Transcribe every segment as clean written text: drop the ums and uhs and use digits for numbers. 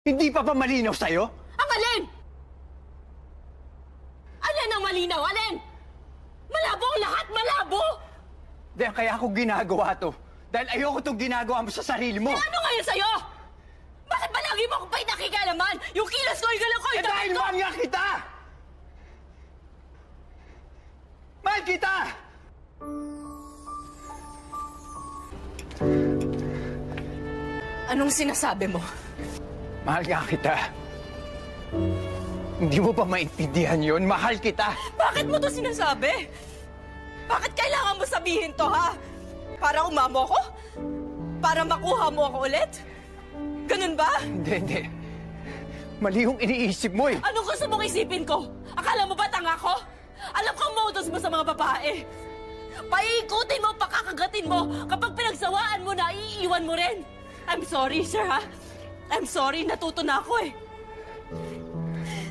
Hindi pa ba malinaw sa'yo? Ang alin? Alin ang malinaw? Alin? Malabo ang lahat! Malabo! Dahil kaya ako ginagawa to. Dahil ayoko itong ginagawa mo sa sarili mo. Eh ano ngayon sa'yo? Bakit ba lagi mo akong pa'y nakikalaman? Yung kilos ko, yung galaw ko, yung dahil mahal nga kita! Mahal kita! Anong sinasabi mo? Mahal nga kita. Hindi mo ba maintindihan yun? Mahal kita! Bakit mo to sinasabi? Bakit kailangan mo sabihin to, ha? Para umamo ko? Para makuha mo ako ulit? Ganun ba? Hindi. Mali yung iniisip mo eh. Anong gusto mong isipin ko? Akala mo ba tanga ko? Alam ko ang modus mo sa mga babae. Paikutin mo, pakakagatin mo. Kapag pinagsawaan mo na, iiwan mo rin. I'm sorry, sir, ha? I'm sorry, natuto na ako eh.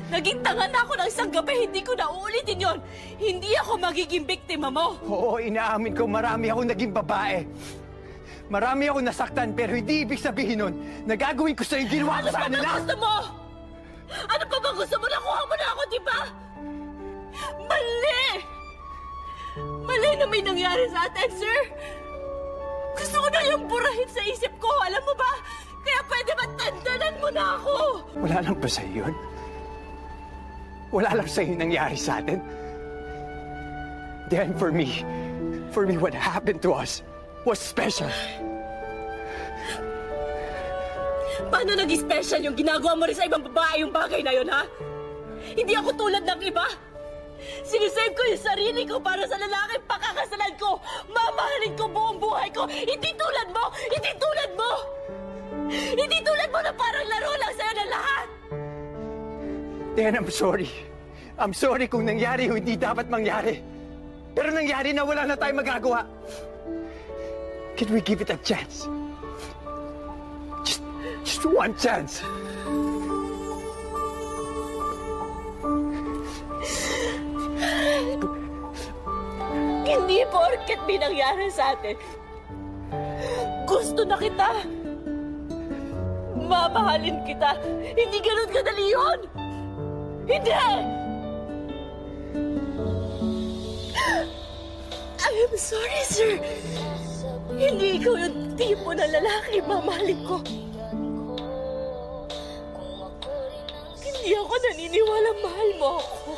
Naging tanga na ako ng isang gabi, hindi ko na uulitin yon. Hindi ako magiging biktima mo. Oo, inaamin ko, marami akong naging babae. Marami akong nasaktan, pero hindi ibig sabihin nun na gagawin ko sa'yo ginawa ko sa kanila. Ano pa ba gusto mo? Ano pa ba gusto mo? Nakuha mo na ako, di ba? Mali! Mali na may nangyari sa atin, sir. Gusto ko na yung burahin sa isip ko, alam mo ba? Kaya pwede ba tandanan mo na ako? Wala lang ba sa'yo yun? Wala lang sa'yo nangyari sa atin? Then for me, what happened to us was special. Paano naging special yung ginagawa mo rin sa ibang babae yung bagay na yun, ha? Hindi ako tulad ng iba. Sinisave ko yung sarili ko para sa lalaking pakakasalan ko. Mamahalin ko buong buhay ko. Hindi tulad mo! Hindi tulad mo! Hindi tulad mo na parang laro lang sa'yo ng lahat! Dan, I'm sorry. I'm sorry kung nangyari yung hindi dapat mangyari. Pero nangyari na wala na tayong magagawa. Can we give it a chance? Just one chance. Hindi porket may nangyari sa atin. Gusto na kita. Mamahalin kita. Hindi ganun kadali yun. Hindi! I am sorry, sir. Hindi ikaw yung tipo na lalaki mamahalin ko. Hindi ako naniniwala mahal mo ako.